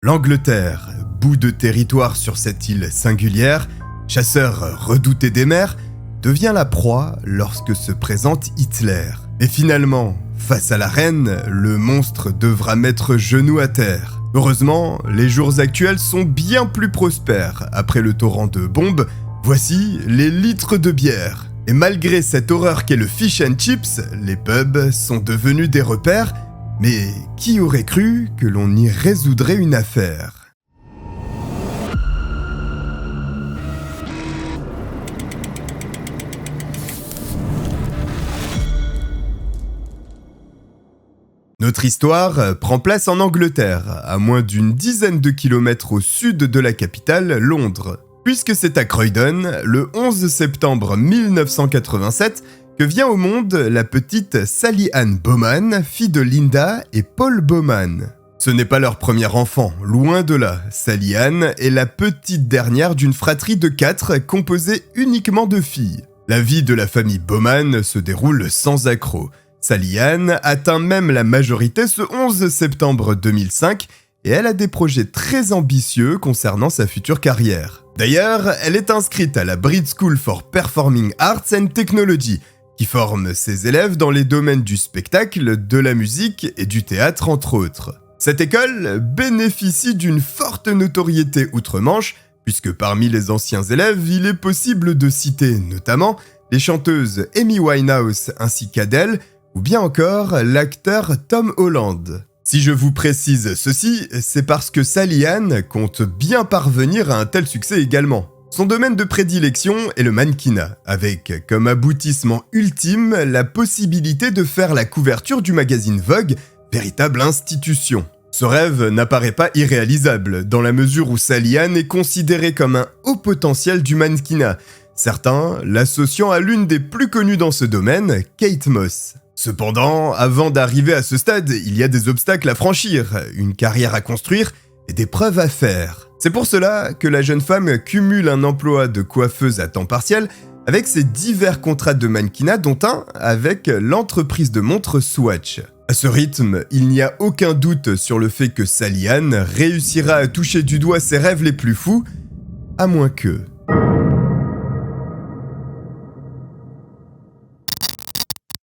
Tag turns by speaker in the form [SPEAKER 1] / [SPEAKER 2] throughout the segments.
[SPEAKER 1] L'Angleterre, bout de territoire sur cette île singulière, chasseur redouté des mers, devient la proie lorsque se présente Hitler. Et finalement, face à la reine, le monstre devra mettre genou à terre. Heureusement, les jours actuels sont bien plus prospères. Après le torrent de bombes, voici les litres de bière. Et malgré cette horreur qu'est le fish and chips, les pubs sont devenus des repères. Mais qui aurait cru que l'on y résoudrait une affaire ? Notre histoire prend place en Angleterre, à moins d'une dizaine de kilomètres au sud de la capitale, Londres. Puisque c'est à Croydon, le 11 septembre 1987, que vient au monde la petite Sally Ann Bowman, fille de Linda et Paul Bowman. Ce n'est pas leur premier enfant, loin de là. Sally Ann est la petite dernière d'une fratrie de 4 composée uniquement de filles. La vie de la famille Bowman se déroule sans accroc. Sally Ann atteint même la majorité ce 11 septembre 2005 et elle a des projets très ambitieux concernant sa future carrière. D'ailleurs, elle est inscrite à la Brit School for Performing Arts and Technology, qui forme ses élèves dans les domaines du spectacle, de la musique et du théâtre entre autres. Cette école bénéficie d'une forte notoriété outre-Manche, puisque parmi les anciens élèves, il est possible de citer notamment les chanteuses Amy Winehouse ainsi qu'Adele, ou bien encore l'acteur Tom Holland. Si je vous précise ceci, c'est parce que Sally Ann compte bien parvenir à un tel succès également. Son domaine de prédilection est le mannequinat, avec comme aboutissement ultime la possibilité de faire la couverture du magazine Vogue, véritable institution. Ce rêve n'apparaît pas irréalisable, dans la mesure où Sally Ann est considérée comme un haut potentiel du mannequinat, certains l'associant à l'une des plus connues dans ce domaine, Kate Moss. Cependant, avant d'arriver à ce stade, il y a des obstacles à franchir, une carrière à construire et des preuves à faire. C'est pour cela que la jeune femme cumule un emploi de coiffeuse à temps partiel avec ses divers contrats de mannequinat, dont un avec l'entreprise de montres Swatch. À ce rythme, il n'y a aucun doute sur le fait que Sally Ann réussira à toucher du doigt ses rêves les plus fous, à moins que...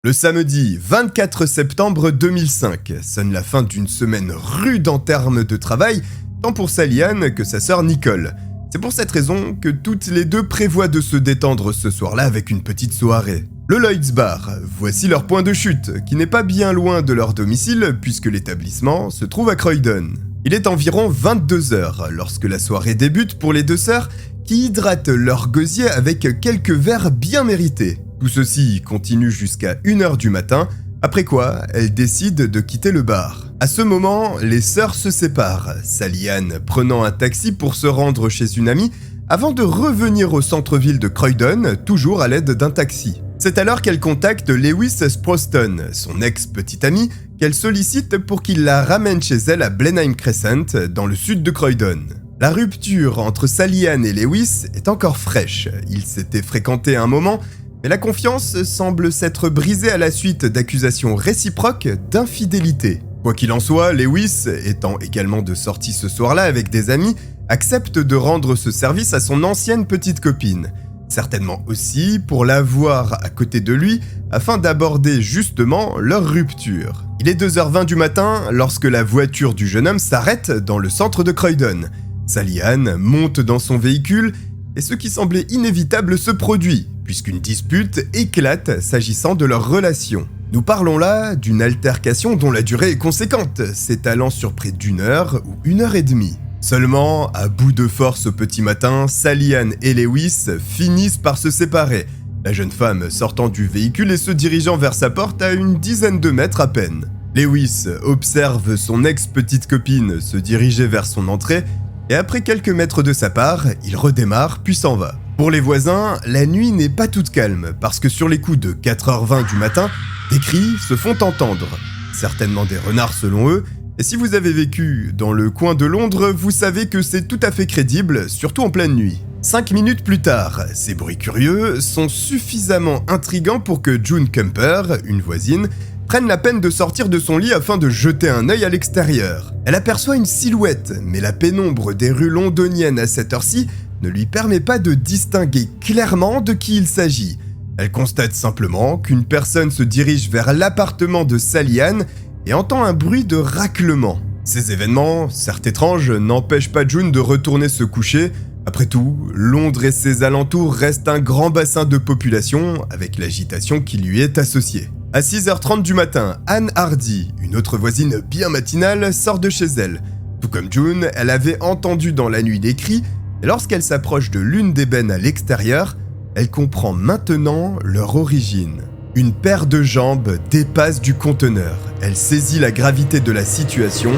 [SPEAKER 1] Le samedi 24 septembre 2005 sonne la fin d'une semaine rude en termes de travail, tant pour Sally Ann que sa sœur Nicole. C'est pour cette raison que toutes les deux prévoient de se détendre ce soir-là avec une petite soirée. Le Lloyd's Bar, voici leur point de chute, qui n'est pas bien loin de leur domicile puisque l'établissement se trouve à Croydon. Il est environ 22h lorsque la soirée débute pour les deux sœurs qui hydratent leur gosier avec quelques verres bien mérités. Tout ceci continue jusqu'à 1h du matin, après quoi elles décident de quitter le bar. À ce moment, les sœurs se séparent, Sally Ann prenant un taxi pour se rendre chez une amie avant de revenir au centre-ville de Croydon, toujours à l'aide d'un taxi. C'est alors qu'elle contacte Lewis Sproston, son ex-petite amie, qu'elle sollicite pour qu'il la ramène chez elle à Blenheim Crescent, dans le sud de Croydon. La rupture entre Sally Ann et Lewis est encore fraîche, ils s'étaient fréquentés à un moment, mais la confiance semble s'être brisée à la suite d'accusations réciproques d'infidélité. Quoi qu'il en soit, Lewis, étant également de sortie ce soir-là avec des amis, accepte de rendre ce service à son ancienne petite copine. Certainement aussi pour la voir à côté de lui afin d'aborder justement leur rupture. Il est 2h20 du matin lorsque la voiture du jeune homme s'arrête dans le centre de Croydon. Sally Ann monte dans son véhicule et ce qui semblait inévitable se produit, puisqu'une dispute éclate s'agissant de leur relation. Nous parlons là d'une altercation dont la durée est conséquente, s'étalant sur près d'1h ou 1h30. Seulement, à bout de force au petit matin, Sally Ann et Lewis finissent par se séparer, la jeune femme sortant du véhicule et se dirigeant vers sa porte à une dizaine de mètres à peine. Lewis observe son ex-petite copine se diriger vers son entrée, et après quelques mètres de sa part, il redémarre puis s'en va. Pour les voisins, la nuit n'est pas toute calme, parce que sur les coups de 4h20 du matin, des cris se font entendre. Certainement des renards selon eux, et si vous avez vécu dans le coin de Londres, vous savez que c'est tout à fait crédible, surtout en pleine nuit. 5 minutes plus tard, ces bruits curieux sont suffisamment intrigants pour que June Kemper, une voisine, prenne la peine de sortir de son lit afin de jeter un œil à l'extérieur. Elle aperçoit une silhouette, mais la pénombre des rues londoniennes à cette heure-ci ne lui permet pas de distinguer clairement de qui il s'agit. Elle constate simplement qu'une personne se dirige vers l'appartement de Sally Ann et entend un bruit de raclement. Ces événements, certes étranges, n'empêchent pas June de retourner se coucher. Après tout, Londres et ses alentours restent un grand bassin de population avec l'agitation qui lui est associée. À 6h30 du matin, Anne Hardy, une autre voisine bien matinale, sort de chez elle. Tout comme June, elle avait entendu dans la nuit des cris, et lorsqu'elle s'approche de l'une des bennes à l'extérieur, elle comprend maintenant leur origine. Une paire de jambes dépasse du conteneur. Elle saisit la gravité de la situation.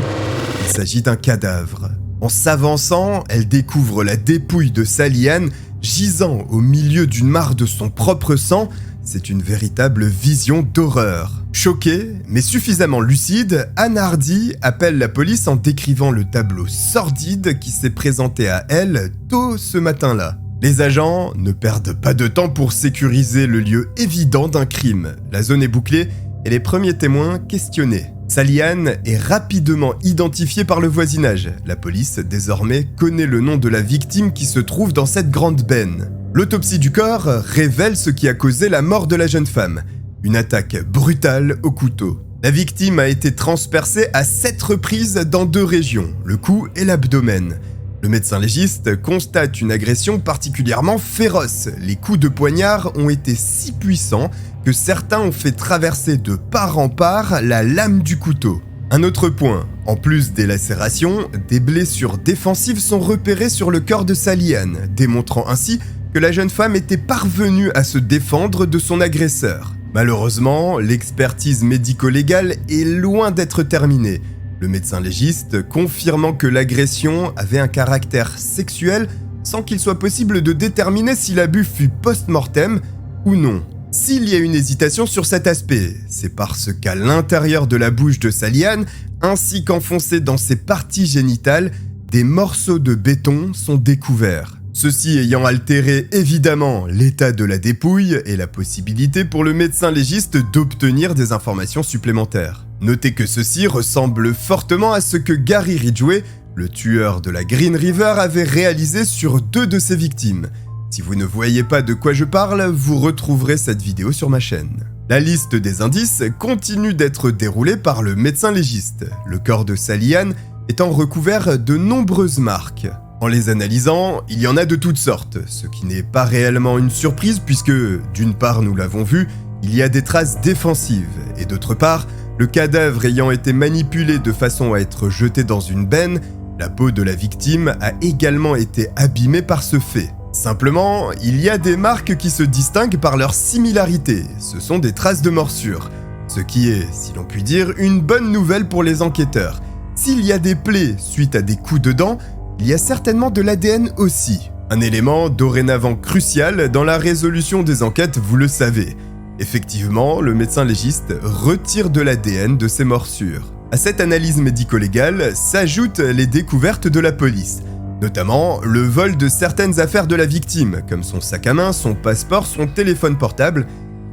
[SPEAKER 1] Il s'agit d'un cadavre. En s'avançant, elle découvre la dépouille de Sally Ann gisant au milieu d'une mare de son propre sang. C'est une véritable vision d'horreur. Choquée, mais suffisamment lucide, Anne Hardy appelle la police en décrivant le tableau sordide qui s'est présenté à elle tôt ce matin-là. Les agents ne perdent pas de temps pour sécuriser le lieu évident d'un crime. La zone est bouclée et les premiers témoins questionnés. Sally Ann est rapidement identifiée par le voisinage. La police, désormais, connaît le nom de la victime qui se trouve dans cette grande benne. L'autopsie du corps révèle ce qui a causé la mort de la jeune femme. Une attaque brutale au couteau. La victime a été transpercée à 7 reprises dans 2 régions, le cou et l'abdomen. Le médecin légiste constate une agression particulièrement féroce. Les coups de poignard ont été si puissants que certains ont fait traverser de part en part la lame du couteau. Un autre point, en plus des lacérations, des blessures défensives sont repérées sur le corps de Sally Ann, démontrant ainsi que la jeune femme était parvenue à se défendre de son agresseur. Malheureusement, l'expertise médico-légale est loin d'être terminée. Le médecin légiste confirmant que l'agression avait un caractère sexuel sans qu'il soit possible de déterminer si l'abus fut post-mortem ou non. S'il y a une hésitation sur cet aspect, c'est parce qu'à l'intérieur de la bouche de Sally Ann, ainsi qu'enfoncés dans ses parties génitales, des morceaux de béton sont découverts. Ceci ayant altéré évidemment l'état de la dépouille et la possibilité pour le médecin légiste d'obtenir des informations supplémentaires. Notez que ceci ressemble fortement à ce que Gary Ridgway, le tueur de la Green River, avait réalisé sur 2 de ses victimes. Si vous ne voyez pas de quoi je parle, vous retrouverez cette vidéo sur ma chaîne. La liste des indices continue d'être déroulée par le médecin légiste, le corps de Sally Ann étant recouvert de nombreuses marques. En les analysant, il y en a de toutes sortes, ce qui n'est pas réellement une surprise puisque, d'une part nous l'avons vu, il y a des traces défensives, et d'autre part, le cadavre ayant été manipulé de façon à être jeté dans une benne, la peau de la victime a également été abîmée par ce fait. Simplement, il y a des marques qui se distinguent par leur similarité, ce sont des traces de morsure, ce qui est, si l'on peut dire, une bonne nouvelle pour les enquêteurs. S'il y a des plaies suite à des coups de dents, il y a certainement de l'ADN aussi. Un élément dorénavant crucial dans la résolution des enquêtes, vous le savez. Effectivement, le médecin légiste retire de l'ADN de ces morsures. À cette analyse médico-légale s'ajoutent les découvertes de la police, notamment le vol de certaines affaires de la victime, comme son sac à main, son passeport, son téléphone portable,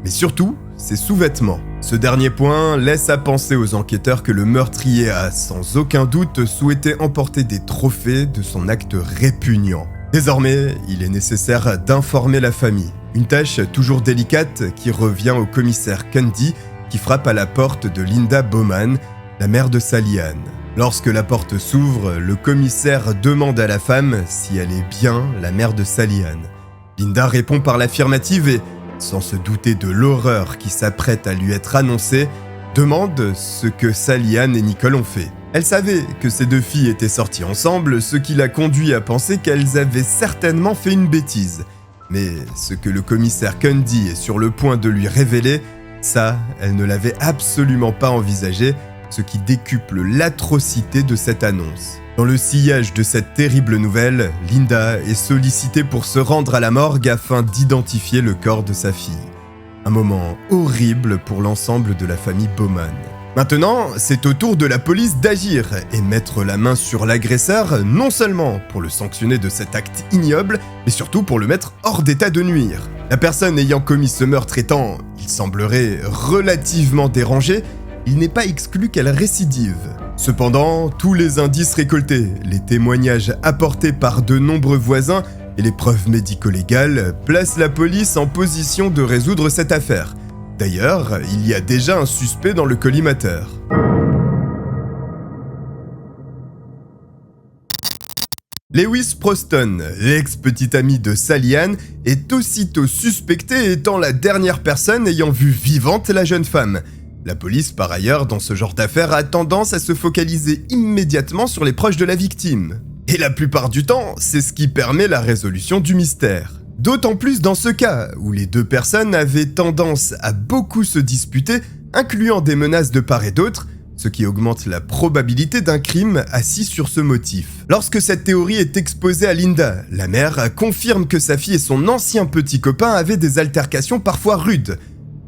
[SPEAKER 1] mais surtout ses sous-vêtements. Ce dernier point laisse à penser aux enquêteurs que le meurtrier a sans aucun doute souhaité emporter des trophées de son acte répugnant. Désormais, il est nécessaire d'informer la famille. Une tâche toujours délicate qui revient au commissaire Cundy qui frappe à la porte de Linda Bowman, la mère de Sally Ann. Lorsque la porte s'ouvre, le commissaire demande à la femme si elle est bien la mère de Sally Ann. Linda répond par l'affirmative et, sans se douter de l'horreur qui s'apprête à lui être annoncée, demande ce que Sally Ann et Nicole ont fait. Elle savait que ces 2 filles étaient sorties ensemble, ce qui l'a conduit à penser qu'elles avaient certainement fait une bêtise. Mais ce que le commissaire Cundy est sur le point de lui révéler, ça, elle ne l'avait absolument pas envisagé, ce qui décuple l'atrocité de cette annonce. Dans le sillage de cette terrible nouvelle, Linda est sollicitée pour se rendre à la morgue afin d'identifier le corps de sa fille. Un moment horrible pour l'ensemble de la famille Bowman. Maintenant, c'est au tour de la police d'agir et mettre la main sur l'agresseur, non seulement pour le sanctionner de cet acte ignoble, mais surtout pour le mettre hors d'état de nuire. La personne ayant commis ce meurtre étant, il semblerait, relativement dérangée, il n'est pas exclu qu'elle récidive. Cependant, tous les indices récoltés, les témoignages apportés par de nombreux voisins et les preuves médico-légales placent la police en position de résoudre cette affaire. D'ailleurs, il y a déjà un suspect dans le collimateur. Lewis Proston, l'ex-petit ami de Sally Ann, est aussitôt suspecté étant la dernière personne ayant vu vivante la jeune femme. La police, par ailleurs, dans ce genre d'affaires, a tendance à se focaliser immédiatement sur les proches de la victime. Et la plupart du temps, c'est ce qui permet la résolution du mystère. D'autant plus dans ce cas, où les deux personnes avaient tendance à beaucoup se disputer, incluant des menaces de part et d'autre, ce qui augmente la probabilité d'un crime assis sur ce motif. Lorsque cette théorie est exposée à Linda, la mère confirme que sa fille et son ancien petit copain avaient des altercations parfois rudes.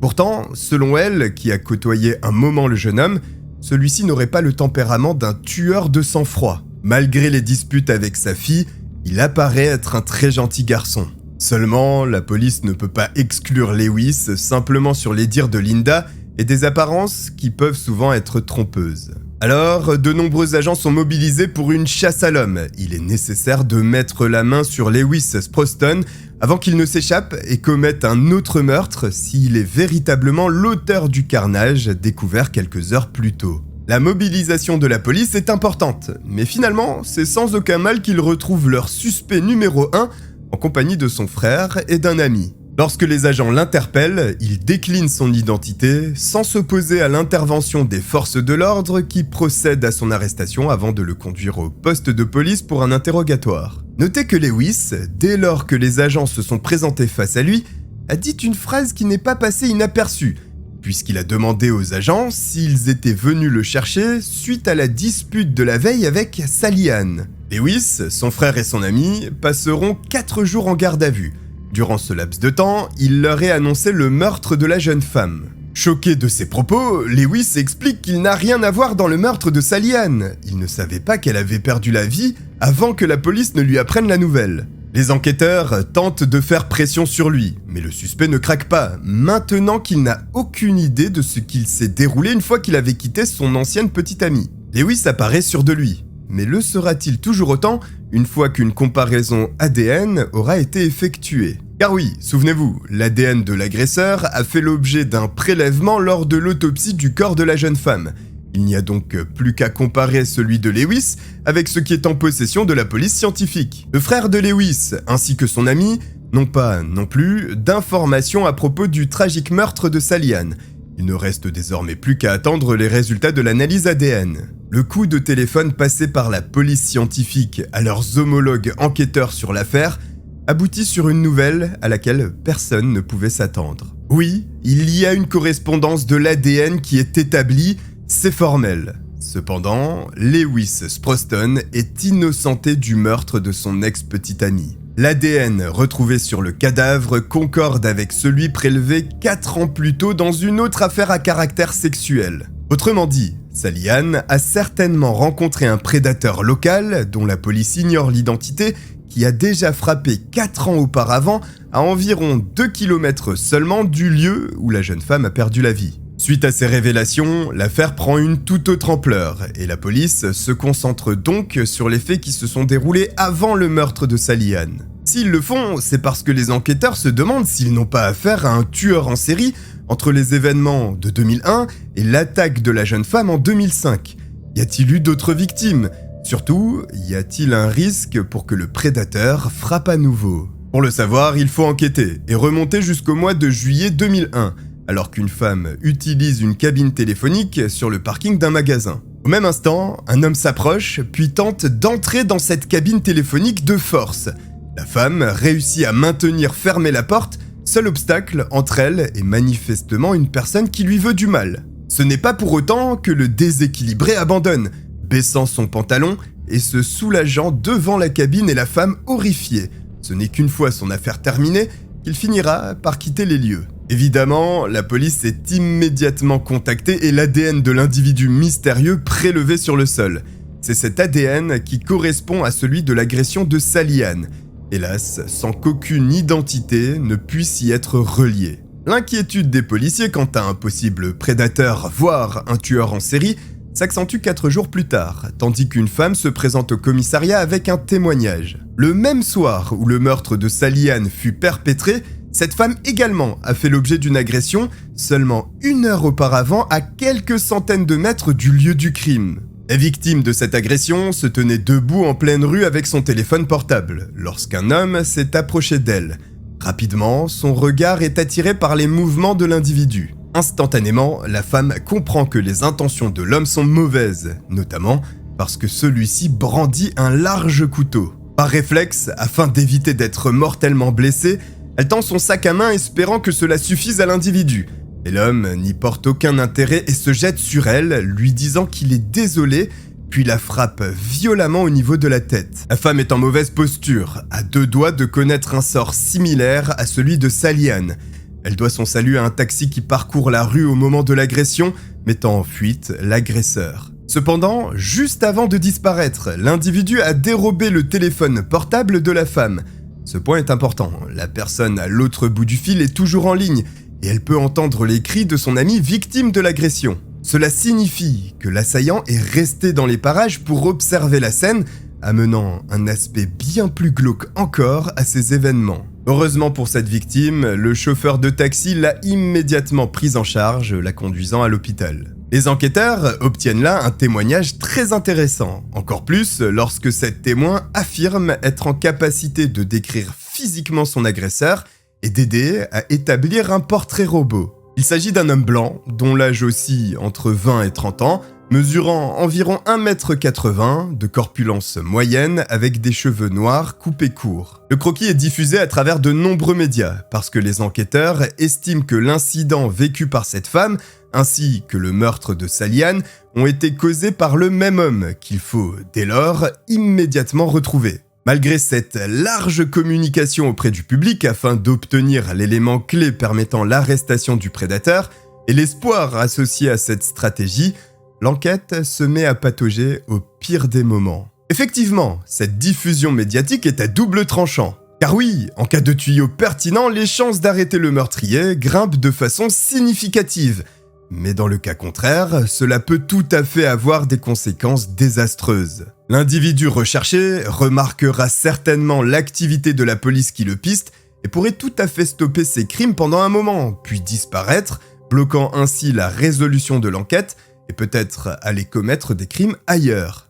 [SPEAKER 1] Pourtant, selon elle, qui a côtoyé un moment le jeune homme, celui-ci n'aurait pas le tempérament d'un tueur de sang-froid. Malgré les disputes avec sa fille, il apparaît être un très gentil garçon. Seulement, la police ne peut pas exclure Lewis simplement sur les dires de Linda et des apparences qui peuvent souvent être trompeuses. Alors, de nombreux agents sont mobilisés pour une chasse à l'homme. Il est nécessaire de mettre la main sur Lewis Proston avant qu'il ne s'échappe et commette un autre meurtre s'il est véritablement l'auteur du carnage découvert quelques heures plus tôt. La mobilisation de la police est importante, mais finalement, c'est sans aucun mal qu'ils retrouvent leur suspect numéro 1 en compagnie de son frère et d'un ami. Lorsque les agents l'interpellent, il décline son identité sans s'opposer à l'intervention des forces de l'ordre qui procèdent à son arrestation avant de le conduire au poste de police pour un interrogatoire. Notez que Lewis, dès lors que les agents se sont présentés face à lui, a dit une phrase qui n'est pas passée inaperçue, puisqu'il a demandé aux agents s'ils étaient venus le chercher suite à la dispute de la veille avec Sally Ann. Lewis, son frère et son ami passeront 4 jours en garde à vue. Durant ce laps de temps, il leur est annoncé le meurtre de la jeune femme. Choqué de ces propos, Lewis explique qu'il n'a rien à voir dans le meurtre de Sally Ann. Il ne savait pas qu'elle avait perdu la vie avant que la police ne lui apprenne la nouvelle. Les enquêteurs tentent de faire pression sur lui, mais le suspect ne craque pas, maintenant qu'il n'a aucune idée de ce qu'il s'est déroulé une fois qu'il avait quitté son ancienne petite amie. Lewis apparaît sûr de lui, mais le sera-t-il toujours autant une fois qu'une comparaison ADN aura été effectuée? Car oui, souvenez-vous, l'ADN de l'agresseur a fait l'objet d'un prélèvement lors de l'autopsie du corps de la jeune femme. Il n'y a donc plus qu'à comparer celui de Lewis avec ce qui est en possession de la police scientifique. Le frère de Lewis, ainsi que son ami, n'ont pas non plus d'informations à propos du tragique meurtre de Sally Ann. Il ne reste désormais plus qu'à attendre les résultats de l'analyse ADN. Le coup de téléphone passé par la police scientifique à leurs homologues enquêteurs sur l'affaire aboutit sur une nouvelle à laquelle personne ne pouvait s'attendre. Oui, il y a une correspondance de l'ADN qui est établie, c'est formel. Cependant, Lewis Proston est innocenté du meurtre de son ex-petite amie. L'ADN retrouvé sur le cadavre concorde avec celui prélevé 4 ans plus tôt dans une autre affaire à caractère sexuel. Autrement dit, Sally Ann a certainement rencontré un prédateur local, dont la police ignore l'identité, qui a déjà frappé 4 ans auparavant à environ 2 km seulement du lieu où la jeune femme a perdu la vie. Suite à ces révélations, l'affaire prend une toute autre ampleur et la police se concentre donc sur les faits qui se sont déroulés avant le meurtre de Sally Ann. S'ils le font, c'est parce que les enquêteurs se demandent s'ils n'ont pas affaire à un tueur en série entre les événements de 2001 et l'attaque de la jeune femme en 2005. Y a-t-il eu d'autres victimes ? Surtout, y a-t-il un risque pour que le prédateur frappe à nouveau? Pour le savoir, il faut enquêter et remonter jusqu'au mois de juillet 2001, alors qu'une femme utilise une cabine téléphonique sur le parking d'un magasin. Au même instant, un homme s'approche, puis tente d'entrer dans cette cabine téléphonique de force. La femme réussit à maintenir fermée la porte, seul obstacle entre elle et manifestement une personne qui lui veut du mal. Ce n'est pas pour autant que le déséquilibré abandonne, baissant son pantalon et se soulageant devant la cabine et la femme horrifiée. Ce n'est qu'une fois son affaire terminée qu'il finira par quitter les lieux. Évidemment, la police est immédiatement contactée et l'ADN de l'individu mystérieux prélevé sur le sol. C'est cet ADN qui correspond à celui de l'agression de Sally Ann, hélas sans qu'aucune identité ne puisse y être reliée. L'inquiétude des policiers quant à un possible prédateur, voire un tueur en série, s'accentue 4 jours plus tard, tandis qu'une femme se présente au commissariat avec un témoignage. Le même soir où le meurtre de Sally Ann fut perpétré, cette femme également a fait l'objet d'une agression seulement 1 heure auparavant à quelques centaines de mètres du lieu du crime. La victime de cette agression se tenait debout en pleine rue avec son téléphone portable, lorsqu'un homme s'est approché d'elle. Rapidement, son regard est attiré par les mouvements de l'individu. Instantanément, la femme comprend que les intentions de l'homme sont mauvaises, notamment parce que celui-ci brandit un large couteau. Par réflexe, afin d'éviter d'être mortellement blessée, elle tend son sac à main espérant que cela suffise à l'individu. Mais l'homme n'y porte aucun intérêt et se jette sur elle, lui disant qu'il est désolé, puis la frappe violemment au niveau de la tête. La femme est en mauvaise posture, à 2 doigts de connaître un sort similaire à celui de Sally Ann. Elle doit son salut à un taxi qui parcourt la rue au moment de l'agression, mettant en fuite l'agresseur. Cependant, juste avant de disparaître, l'individu a dérobé le téléphone portable de la femme. Ce point est important, la personne à l'autre bout du fil est toujours en ligne, et elle peut entendre les cris de son ami victime de l'agression. Cela signifie que l'assaillant est resté dans les parages pour observer la scène, amenant un aspect bien plus glauque encore à ces événements. Heureusement pour cette victime, le chauffeur de taxi l'a immédiatement prise en charge, la conduisant à l'hôpital. Les enquêteurs obtiennent là un témoignage très intéressant, encore plus lorsque cet témoin affirme être en capacité de décrire physiquement son agresseur et d'aider à établir un portrait robot. Il s'agit d'un homme blanc, dont l'âge oscille entre 20 et 30 ans, mesurant environ 1,80 m, de corpulence moyenne, avec des cheveux noirs coupés courts. Le croquis est diffusé à travers de nombreux médias, parce que les enquêteurs estiment que l'incident vécu par cette femme, ainsi que le meurtre de Sally Ann, ont été causés par le même homme, qu'il faut, dès lors, immédiatement retrouver. Malgré cette large communication auprès du public afin d'obtenir l'élément clé permettant l'arrestation du prédateur, et l'espoir associé à cette stratégie, l'enquête se met à patauger au pire des moments. Effectivement, cette diffusion médiatique est à double tranchant. Car oui, en cas de tuyau pertinent, les chances d'arrêter le meurtrier grimpent de façon significative. Mais dans le cas contraire, cela peut tout à fait avoir des conséquences désastreuses. L'individu recherché remarquera certainement l'activité de la police qui le piste et pourrait tout à fait stopper ses crimes pendant un moment, puis disparaître, bloquant ainsi la résolution de l'enquête et peut-être aller commettre des crimes ailleurs.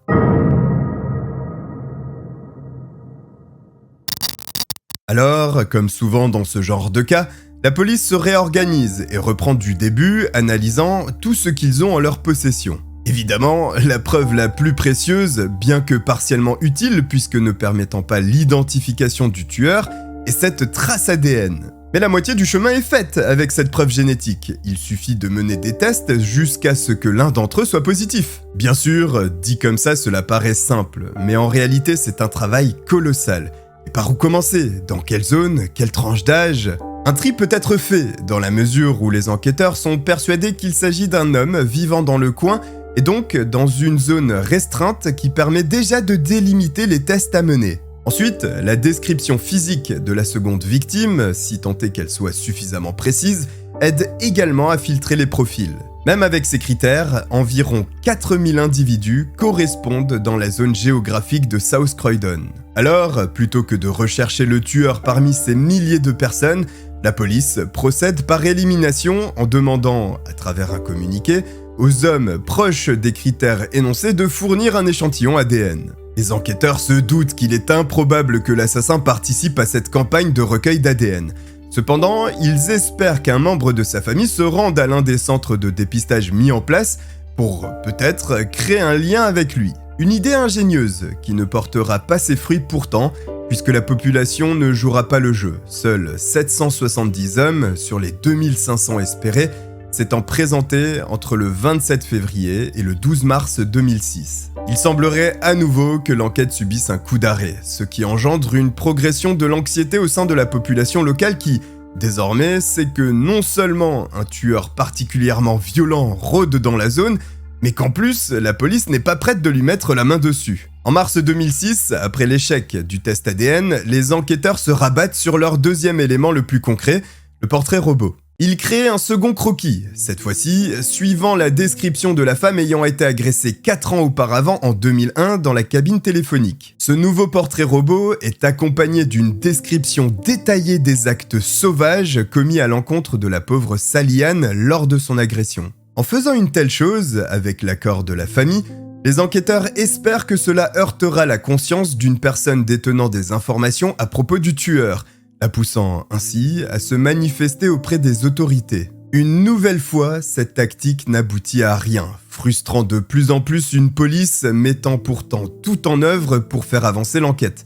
[SPEAKER 1] Alors, comme souvent dans ce genre de cas, la police se réorganise et reprend du début, analysant tout ce qu'ils ont en leur possession. Évidemment, la preuve la plus précieuse, bien que partiellement utile puisque ne permettant pas l'identification du tueur, est cette trace ADN. Mais la moitié du chemin est faite avec cette preuve génétique. Il suffit de mener des tests jusqu'à ce que l'un d'entre eux soit positif. Bien sûr, dit comme ça, cela paraît simple, mais en réalité c'est un travail colossal. Et par où commencer? Dans quelle zone? Quelle tranche d'âge? Un tri peut être fait, dans la mesure où les enquêteurs sont persuadés qu'il s'agit d'un homme vivant dans le coin et donc dans une zone restreinte qui permet déjà de délimiter les tests à mener. Ensuite, la description physique de la seconde victime, si tant est qu'elle soit suffisamment précise, aide également à filtrer les profils. Même avec ces critères, environ 4000 individus correspondent dans la zone géographique de South Croydon. Alors, plutôt que de rechercher le tueur parmi ces milliers de personnes, la police procède par élimination en demandant, à travers un communiqué, aux hommes proches des critères énoncés de fournir un échantillon ADN. Les enquêteurs se doutent qu'il est improbable que l'assassin participe à cette campagne de recueil d'ADN. Cependant, ils espèrent qu'un membre de sa famille se rende à l'un des centres de dépistage mis en place pour peut-être créer un lien avec lui. Une idée ingénieuse qui ne portera pas ses fruits pourtant, puisque la population ne jouera pas le jeu. Seuls 770 hommes sur les 2500 espérés s'étant présentés entre le 27 février et le 12 mars 2006. Il semblerait à nouveau que l'enquête subisse un coup d'arrêt, ce qui engendre une progression de l'anxiété au sein de la population locale qui, désormais, sait que non seulement un tueur particulièrement violent rôde dans la zone, mais qu'en plus, la police n'est pas prête de lui mettre la main dessus. En mars 2006, après l'échec du test ADN, les enquêteurs se rabattent sur leur deuxième élément le plus concret, le portrait robot. Il crée un second croquis, cette fois-ci suivant la description de la femme ayant été agressée 4 ans auparavant en 2001 dans la cabine téléphonique. Ce nouveau portrait robot est accompagné d'une description détaillée des actes sauvages commis à l'encontre de la pauvre Sally Ann lors de son agression. En faisant une telle chose, avec l'accord de la famille, les enquêteurs espèrent que cela heurtera la conscience d'une personne détenant des informations à propos du tueur, la poussant ainsi à se manifester auprès des autorités. Une nouvelle fois, cette tactique n'aboutit à rien, frustrant de plus en plus une police mettant pourtant tout en œuvre pour faire avancer l'enquête.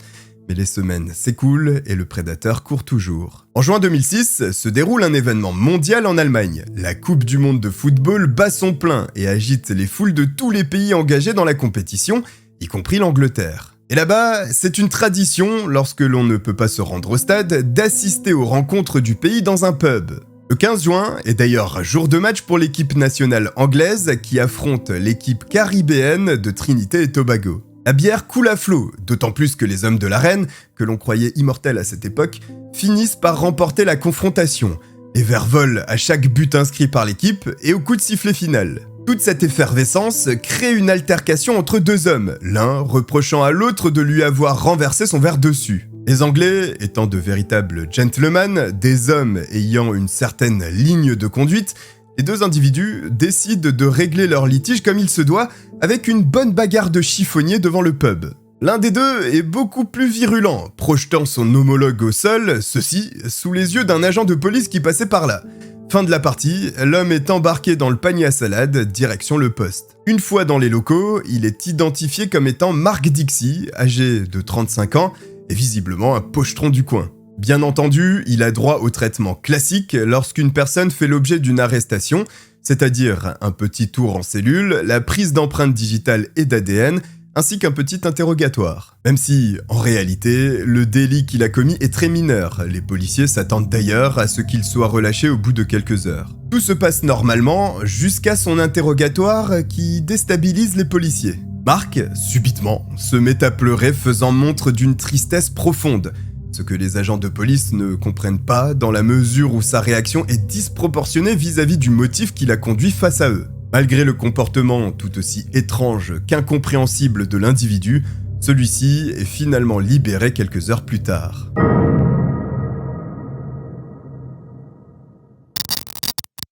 [SPEAKER 1] Mais les semaines s'écoulent et le prédateur court toujours. En juin 2006, se déroule un événement mondial en Allemagne. La Coupe du monde de football bat son plein et agite les foules de tous les pays engagés dans la compétition, y compris l'Angleterre. Et là-bas, c'est une tradition, lorsque l'on ne peut pas se rendre au stade, d'assister aux rencontres du pays dans un pub. Le 15 juin est d'ailleurs jour de match pour l'équipe nationale anglaise qui affronte l'équipe caribéenne de Trinité et Tobago. La bière coule à flot, d'autant plus que les hommes de l'arène, que l'on croyait immortels à cette époque, finissent par remporter la confrontation. Les verres volent à chaque but inscrit par l'équipe et au coup de sifflet final. Toute cette effervescence crée une altercation entre deux hommes, l'un reprochant à l'autre de lui avoir renversé son verre dessus. Les Anglais, étant de véritables gentlemen, des hommes ayant une certaine ligne de conduite, les deux individus décident de régler leur litige comme il se doit, avec une bonne bagarre de chiffonnier devant le pub. L'un des deux est beaucoup plus virulent, projetant son homologue au sol, ceci sous les yeux d'un agent de police qui passait par là. Fin de la partie, l'homme est embarqué dans le panier à salade, direction le poste. Une fois dans les locaux, il est identifié comme étant Mark Dixie, âgé de 35 ans, et visiblement un pochetron du coin. Bien entendu, il a droit au traitement classique lorsqu'une personne fait l'objet d'une arrestation, c'est-à-dire un petit tour en cellule, la prise d'empreintes digitales et d'ADN, ainsi qu'un petit interrogatoire. Même si, en réalité, le délit qu'il a commis est très mineur, les policiers s'attendent d'ailleurs à ce qu'il soit relâché au bout de quelques heures. Tout se passe normalement jusqu'à son interrogatoire qui déstabilise les policiers. Mark, subitement, se met à pleurer faisant montre d'une tristesse profonde, ce que les agents de police ne comprennent pas dans la mesure où sa réaction est disproportionnée vis-à-vis du motif qui l'a conduit face à eux. Malgré le comportement tout aussi étrange qu'incompréhensible de l'individu, celui-ci est finalement libéré quelques heures plus tard.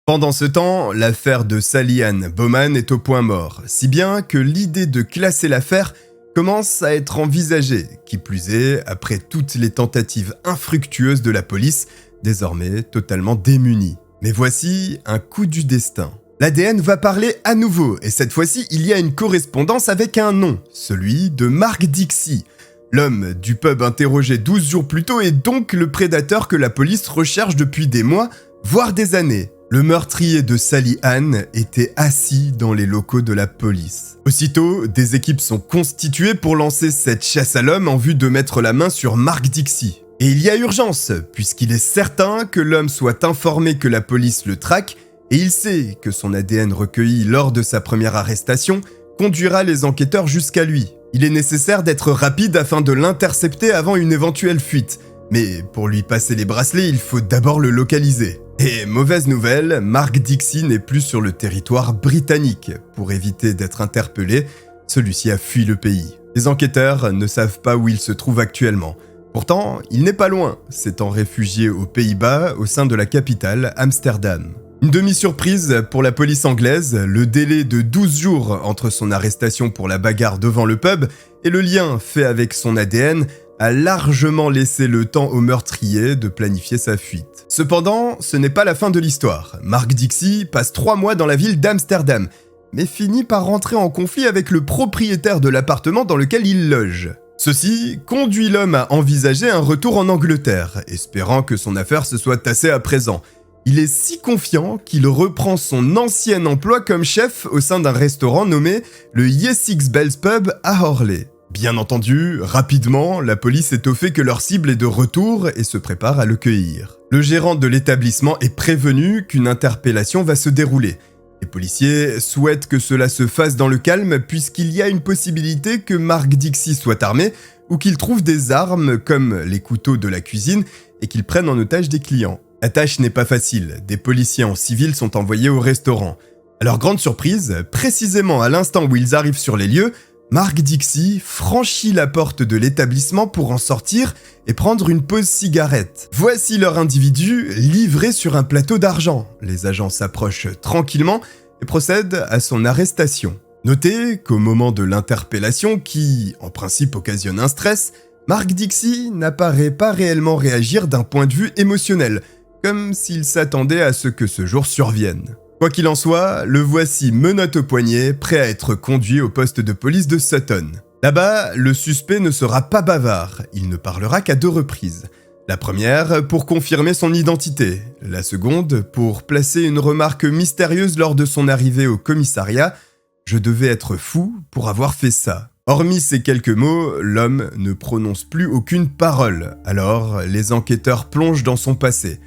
[SPEAKER 1] Pendant ce temps, l'affaire de Sally Ann Bowman est au point mort, si bien que l'idée de classer l'affaire commence à être envisagée, qui plus est après toutes les tentatives infructueuses de la police, désormais totalement démunie. Mais voici un coup du destin. L'ADN va parler à nouveau, et cette fois-ci, il y a une correspondance avec un nom, celui de Mark Dixie. L'homme du pub interrogé 12 jours plus tôt est donc le prédateur que la police recherche depuis des mois, voire des années. Le meurtrier de Sally Ann était assis dans les locaux de la police. Aussitôt, des équipes sont constituées pour lancer cette chasse à l'homme en vue de mettre la main sur Mark Dixie. Et il y a urgence, puisqu'il est certain que l'homme soit informé que la police le traque, et il sait que son ADN recueilli lors de sa première arrestation conduira les enquêteurs jusqu'à lui. Il est nécessaire d'être rapide afin de l'intercepter avant une éventuelle fuite. Mais pour lui passer les bracelets, il faut d'abord le localiser. Et mauvaise nouvelle, Mark Dixie n'est plus sur le territoire britannique. Pour éviter d'être interpellé, celui-ci a fui le pays. Les enquêteurs ne savent pas où il se trouve actuellement. Pourtant, il n'est pas loin, s'étant réfugié aux Pays-Bas au sein de la capitale, Amsterdam. Une demi-surprise pour la police anglaise, le délai de 12 jours entre son arrestation pour la bagarre devant le pub et le lien fait avec son ADN a largement laissé le temps au meurtrier de planifier sa fuite. Cependant, ce n'est pas la fin de l'histoire. Mark Dixie passe 3 mois dans la ville d'Amsterdam, mais finit par rentrer en conflit avec le propriétaire de l'appartement dans lequel il loge. Ceci conduit l'homme à envisager un retour en Angleterre, espérant que son affaire se soit tassée à présent. Il est si confiant qu'il reprend son ancien emploi comme chef au sein d'un restaurant nommé le Essex Bells Pub à Horley. Bien entendu, rapidement, la police est au fait que leur cible est de retour et se prépare à le cueillir. Le gérant de l'établissement est prévenu qu'une interpellation va se dérouler. Les policiers souhaitent que cela se fasse dans le calme puisqu'il y a une possibilité que Mark Dixie soit armé ou qu'il trouve des armes comme les couteaux de la cuisine et qu'il prenne en otage des clients. La tâche n'est pas facile, des policiers en civil sont envoyés au restaurant. À leur grande surprise, précisément à l'instant où ils arrivent sur les lieux, Mark Dixie franchit la porte de l'établissement pour en sortir et prendre une pause cigarette. Voici leur individu livré sur un plateau d'argent. Les agents s'approchent tranquillement et procèdent à son arrestation. Notez qu'au moment de l'interpellation, qui en principe occasionne un stress, Mark Dixie n'apparaît pas réellement réagir d'un point de vue émotionnel, comme s'il s'attendait à ce que ce jour survienne. Quoi qu'il en soit, le voici menottes au poignet, prêt à être conduit au poste de police de Sutton. Là-bas, le suspect ne sera pas bavard, il ne parlera qu'à 2 reprises. La première pour confirmer son identité, la seconde pour placer une remarque mystérieuse lors de son arrivée au commissariat « Je devais être fou pour avoir fait ça ». Hormis ces quelques mots, l'homme ne prononce plus aucune parole, alors les enquêteurs plongent dans son passé.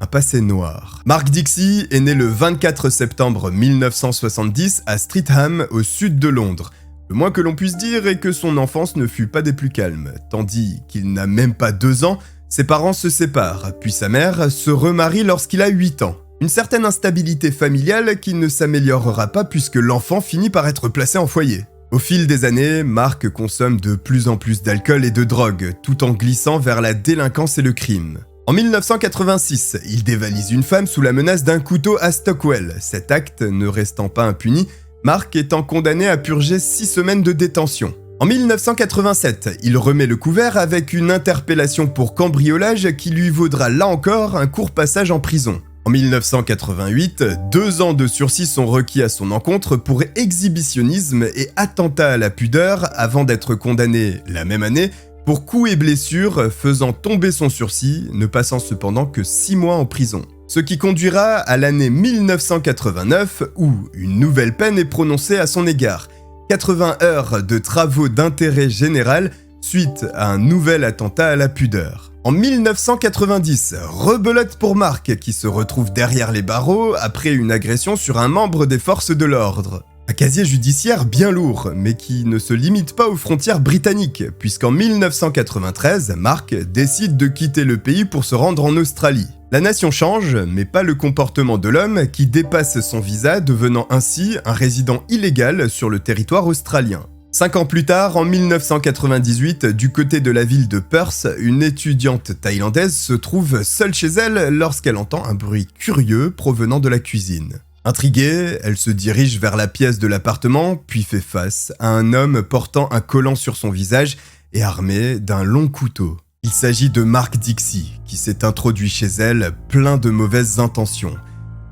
[SPEAKER 1] Un passé noir. Mark Dixie est né le 24 septembre 1970 à Streatham, au sud de Londres. Le moins que l'on puisse dire est que son enfance ne fut pas des plus calmes. Tandis qu'il n'a même pas 2 ans, ses parents se séparent, puis sa mère se remarie lorsqu'il a 8 ans. Une certaine instabilité familiale qui ne s'améliorera pas puisque l'enfant finit par être placé en foyer. Au fil des années, Mark consomme de plus en plus d'alcool et de drogue, tout en glissant vers la délinquance et le crime. En 1986, il dévalise une femme sous la menace d'un couteau à Stockwell. Cet acte ne restant pas impuni, Mark étant condamné à purger 6 semaines de détention. En 1987, il remet le couvert avec une interpellation pour cambriolage qui lui vaudra là encore un court passage en prison. En 1988, 2 ans de sursis sont requis à son encontre pour exhibitionnisme et attentat à la pudeur avant d'être condamné la même année pour coups et blessures, faisant tomber son sursis, ne passant cependant que 6 mois en prison. Ce qui conduira à l'année 1989 où une nouvelle peine est prononcée à son égard. 80 heures de travaux d'intérêt général suite à un nouvel attentat à la pudeur. En 1990, rebelote pour Mark qui se retrouve derrière les barreaux après une agression sur un membre des forces de l'ordre. Un casier judiciaire bien lourd, mais qui ne se limite pas aux frontières britanniques, puisqu'en 1993, Mark décide de quitter le pays pour se rendre en Australie. La nation change, mais pas le comportement de l'homme qui dépasse son visa, devenant ainsi un résident illégal sur le territoire australien. 5 ans plus tard, en 1998, du côté de la ville de Perth, une étudiante thaïlandaise se trouve seule chez elle lorsqu'elle entend un bruit curieux provenant de la cuisine. Intriguée, elle se dirige vers la pièce de l'appartement, puis fait face à un homme portant un collant sur son visage et armé d'un long couteau. Il s'agit de Mark Dixie, qui s'est introduit chez elle plein de mauvaises intentions.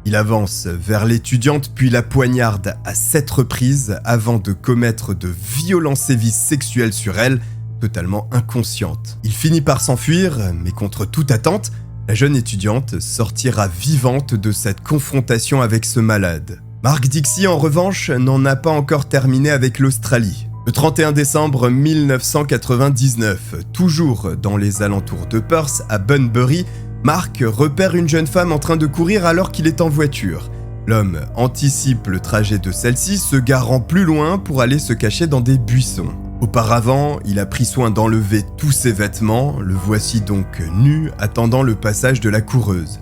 [SPEAKER 1] Il avance vers l'étudiante puis la poignarde à 7 reprises avant de commettre de violents sévices sexuels sur elle, totalement inconsciente. Il finit par s'enfuir, mais contre toute attente, la jeune étudiante sortira vivante de cette confrontation avec ce malade. Mark Dixie, en revanche, n'en a pas encore terminé avec l'Australie. Le 31 décembre 1999, toujours dans les alentours de Perth, à Bunbury, Mark repère une jeune femme en train de courir alors qu'il est en voiture. L'homme anticipe le trajet de celle-ci, se garant plus loin pour aller se cacher dans des buissons. Auparavant, il a pris soin d'enlever tous ses vêtements, le voici donc nu, attendant le passage de la coureuse.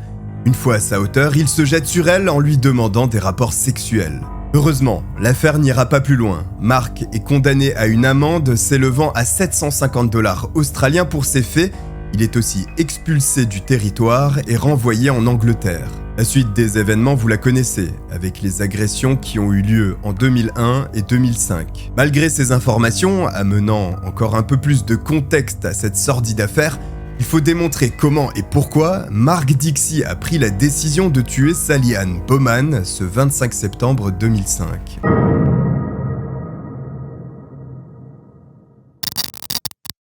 [SPEAKER 1] Une fois à sa hauteur, il se jette sur elle en lui demandant des rapports sexuels. Heureusement, l'affaire n'ira pas plus loin. Mark est condamné à une amende s'élevant à 750 $ australiens pour ces faits. Il est aussi expulsé du territoire et renvoyé en Angleterre. La suite des événements, vous la connaissez, avec les agressions qui ont eu lieu en 2001 et 2005. Malgré ces informations, amenant encore un peu plus de contexte à cette sordide affaire, il faut démontrer comment et pourquoi Mark Dixie a pris la décision de tuer Sally Ann Bowman ce 25 septembre 2005.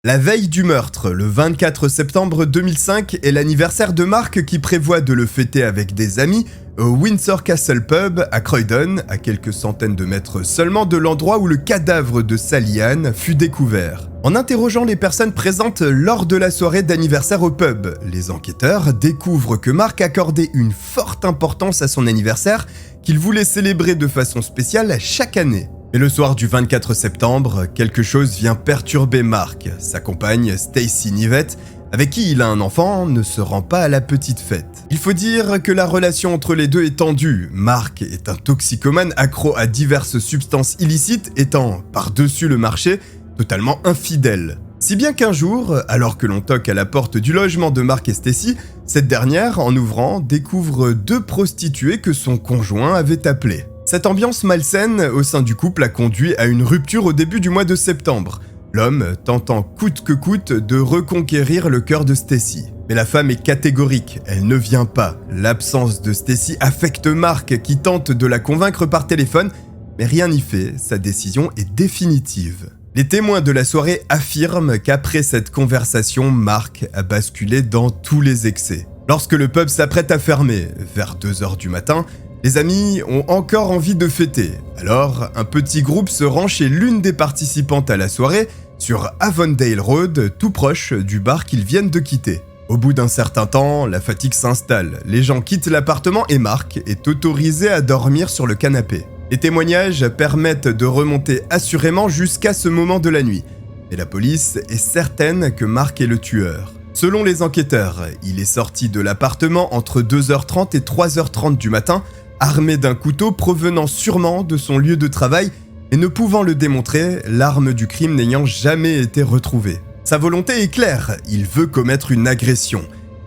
[SPEAKER 1] La veille du meurtre, le 24 septembre 2005, est l'anniversaire de Mark qui prévoit de le fêter avec des amis au Windsor Castle Pub à Croydon, à quelques centaines de mètres seulement de l'endroit où le cadavre de Sally Ann fut découvert. En interrogeant les personnes présentes lors de la soirée d'anniversaire au pub, les enquêteurs découvrent que Mark accordait une forte importance à son anniversaire qu'il voulait célébrer de façon spéciale chaque année. Mais le soir du 24 septembre, quelque chose vient perturber Mark. Sa compagne, Stacey Nivett, avec qui il a un enfant, ne se rend pas à la petite fête. Il faut dire que la relation entre les deux est tendue. Mark est un toxicomane accro à diverses substances illicites, étant, par-dessus le marché, totalement infidèle. Si bien qu'un jour, alors que l'on toque à la porte du logement de Mark et Stacy, cette dernière, en ouvrant, découvre 2 prostituées que son conjoint avait appelées. Cette ambiance malsaine au sein du couple a conduit à une rupture au début du mois de septembre. L'homme tentant coûte que coûte de reconquérir le cœur de Stacy. Mais la femme est catégorique, elle ne vient pas. L'absence de Stacy affecte Mark qui tente de la convaincre par téléphone, mais rien n'y fait, sa décision est définitive. Les témoins de la soirée affirment qu'après cette conversation, Mark a basculé dans tous les excès. Lorsque le pub s'apprête à fermer, vers 2h du matin, les amis ont encore envie de fêter. Alors, un petit groupe se rend chez l'une des participantes à la soirée, sur Avondale Road, tout proche du bar qu'ils viennent de quitter. Au bout d'un certain temps, la fatigue s'installe. Les gens quittent l'appartement et Mark est autorisé à dormir sur le canapé. Les témoignages permettent de remonter assurément jusqu'à ce moment de la nuit. Et la police est certaine que Mark est le tueur. Selon les enquêteurs, il est sorti de l'appartement entre 2h30 et 3h30 du matin, armé d'un couteau provenant sûrement de son lieu de travail et ne pouvant le démontrer, l'arme du crime n'ayant jamais été retrouvée. Sa volonté est claire, il veut commettre une agression.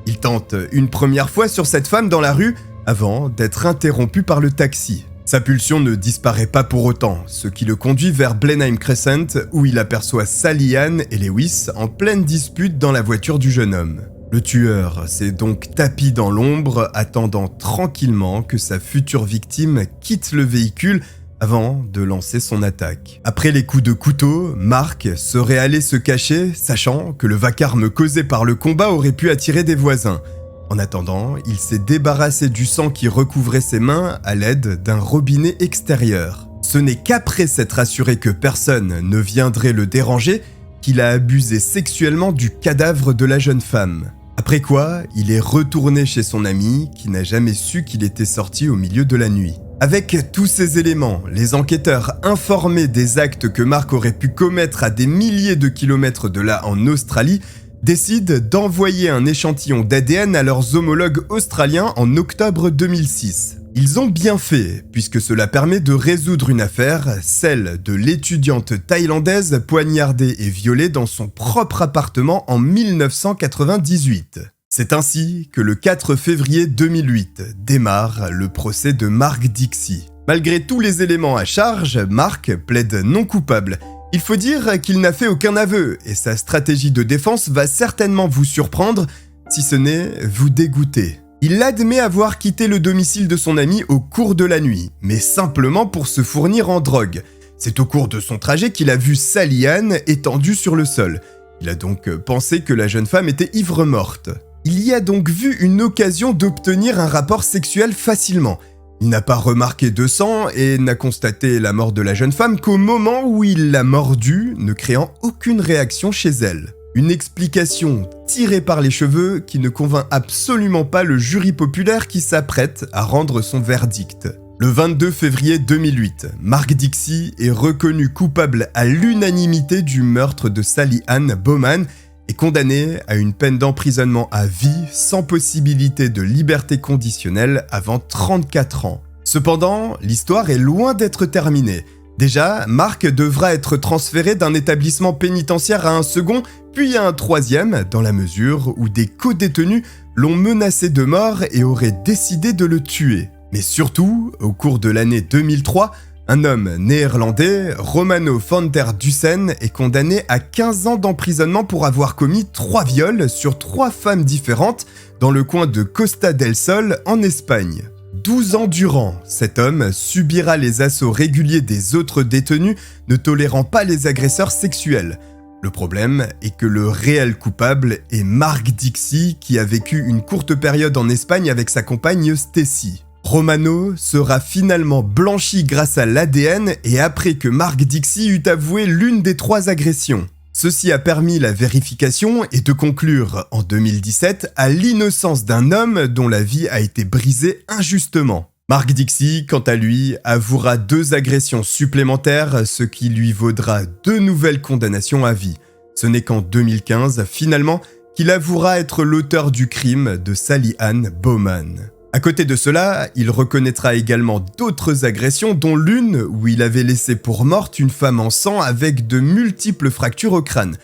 [SPEAKER 1] Il tente une première fois sur cette femme dans la rue avant d'être interrompu par le taxi. Sa pulsion ne disparaît pas pour autant, ce qui le conduit vers Blenheim Crescent où il aperçoit Sally Ann et Lewis en pleine dispute dans la voiture du jeune homme. Le tueur s'est donc tapi dans l'ombre, attendant tranquillement que sa future victime quitte le véhicule avant de lancer son attaque. Après les coups de couteau, Mark serait allé se cacher, sachant que le vacarme causé par le combat aurait pu attirer des voisins. En attendant, il s'est débarrassé du sang qui recouvrait ses mains à l'aide d'un robinet extérieur. Ce n'est qu'après s'être assuré que personne ne viendrait le déranger qu'il a abusé sexuellement du cadavre de la jeune femme. Après quoi, il est retourné chez son ami qui n'a jamais su qu'il était sorti au milieu de la nuit. Avec tous ces éléments, les enquêteurs informés des actes que Mark aurait pu commettre à des milliers de kilomètres de là en Australie décident d'envoyer un échantillon d'ADN à leurs homologues australiens en octobre 2006. Ils ont bien fait, puisque cela permet de résoudre une affaire, celle de l'étudiante thaïlandaise poignardée et violée dans son propre appartement en 1998. C'est ainsi que le 4 février 2008 démarre le procès de Mark Dixie. Malgré tous les éléments à charge, Mark plaide non coupable. Il faut dire qu'il n'a fait aucun aveu, et sa stratégie de défense va certainement vous surprendre, si ce n'est vous dégoûter. Il admet avoir quitté le domicile de son ami au cours de la nuit, mais simplement pour se fournir en drogue. C'est au cours de son trajet qu'il a vu Sally Ann étendue sur le sol. Il a donc pensé que la jeune femme était ivre-morte. Il y a donc vu une occasion d'obtenir un rapport sexuel facilement. Il n'a pas remarqué de sang et n'a constaté la mort de la jeune femme qu'au moment où il l'a mordue, ne créant aucune réaction chez elle. Une explication tirée par les cheveux qui ne convainc absolument pas le jury populaire qui s'apprête à rendre son verdict. Le 22 février 2008, Mark Dixie est reconnu coupable à l'unanimité du meurtre de Sally Ann Bowman et condamné à une peine d'emprisonnement à vie sans possibilité de liberté conditionnelle avant 34 ans. Cependant, l'histoire est loin d'être terminée. Déjà, Mark devra être transféré d'un établissement pénitentiaire à un second, puis à un troisième, dans la mesure où des co-détenus l'ont menacé de mort et auraient décidé de le tuer. Mais surtout, au cours de l'année 2003, un homme néerlandais, Romano van der Dussen, est condamné à 15 ans d'emprisonnement pour avoir commis 3 viols sur 3 femmes différentes dans le coin de Costa del Sol en Espagne. 12 ans durant, cet homme subira les assauts réguliers des autres détenus ne tolérant pas les agresseurs sexuels. Le problème est que le réel coupable est Mark Dixie qui a vécu une courte période en Espagne avec sa compagne Stacy. Romano sera finalement blanchi grâce à l'ADN et après que Mark Dixie eut avoué l'une des 3 agressions. Ceci a permis la vérification et de conclure en 2017 à l'innocence d'un homme dont la vie a été brisée injustement. Mark Dixie, quant à lui, avouera 2 agressions supplémentaires, ce qui lui vaudra 2 nouvelles condamnations à vie. Ce n'est qu'en 2015, finalement, qu'il avouera être l'auteur du crime de Sally Ann Bowman. À côté de cela, il reconnaîtra également d'autres agressions, dont l'une où il avait laissé pour morte une femme en sang avec de multiples fractures au crâne,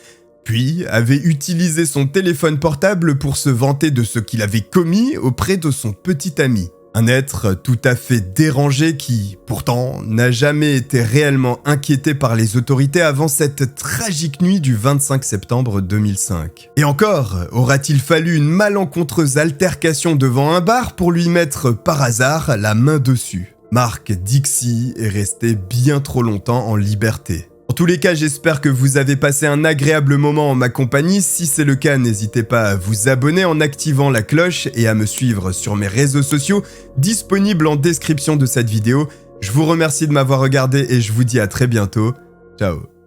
[SPEAKER 1] puis avait utilisé son téléphone portable pour se vanter de ce qu'il avait commis auprès de son petit ami. Un être tout à fait dérangé qui, pourtant, n'a jamais été réellement inquiété par les autorités avant cette tragique nuit du 25 septembre 2005. Et encore, aura-t-il fallu une malencontreuse altercation devant un bar pour lui mettre par hasard la main dessus? Mark Dixie est resté bien trop longtemps en liberté. En tous les cas, j'espère que vous avez passé un agréable moment en ma compagnie. Si c'est le cas, n'hésitez pas à vous abonner en activant la cloche et à me suivre sur mes réseaux sociaux disponibles en description de cette vidéo. Je vous remercie de m'avoir regardé et je vous dis à très bientôt. Ciao.